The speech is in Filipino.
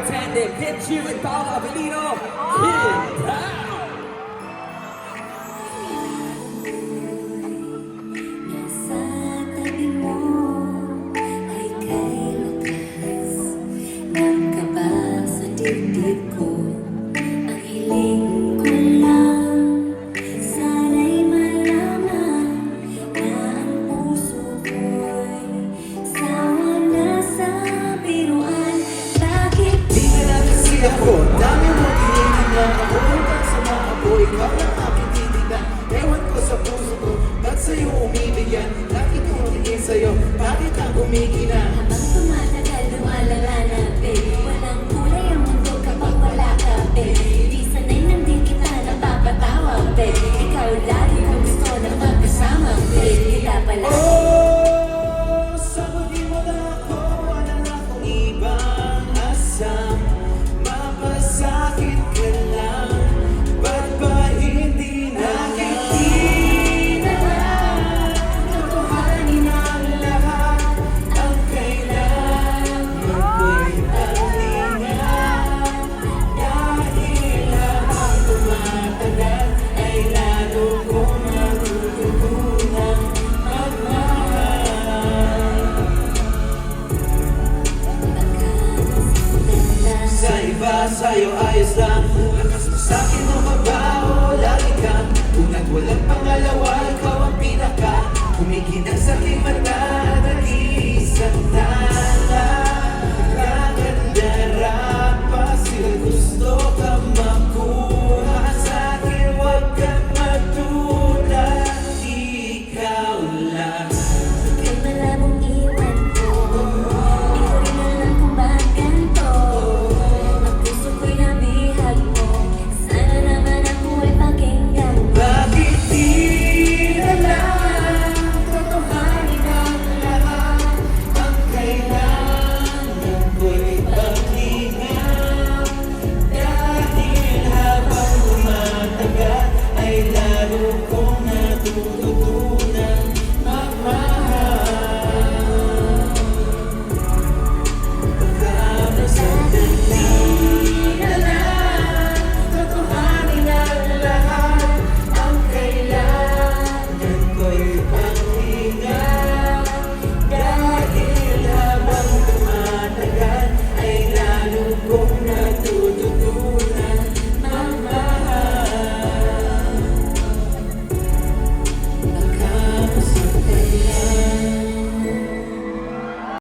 Tandem, hit you and Paolo Avellino, Kid Pow! Nasa tabi mo ay kay lakas ng kaba sa dibdib ko. Ang hiling ko lang, sana'y malaman na ang puso ko'y sawa na sa biruan. Bakit Di na lang kasi ako, dami mo tinitingnan ako hanggang sa maapo, ikaw ang aking titignan. Ewan ko sa puso ko, ba't sa'yo umibigyan? Bakit tumingin sa'yo, bakit ang gumiginan? habang tumatagal lumalala na, babe? Walang kulay ang mundo kapag wala ka, babe. Di sanay nandin kita napapatawa, babe. Ikaw lagi kong gusto na magkasama, babe. Kita pala Oh, sagutin mo na ako, wala na akong ibang asam. Mapasakit ka lang, ba't ba hindi nakikita na? Totohanin ang lahat, ang kailangan ko'y palingan. Dahil habang tumatagal, ay lalo kong natututunang magmahal. Sa iba, sa'yo ayos lang. Lakas mo sa'kin o mabaho, lagi kang unat walang pangalawa, ikaw ang pinaka. Kumikinang sa aking mata,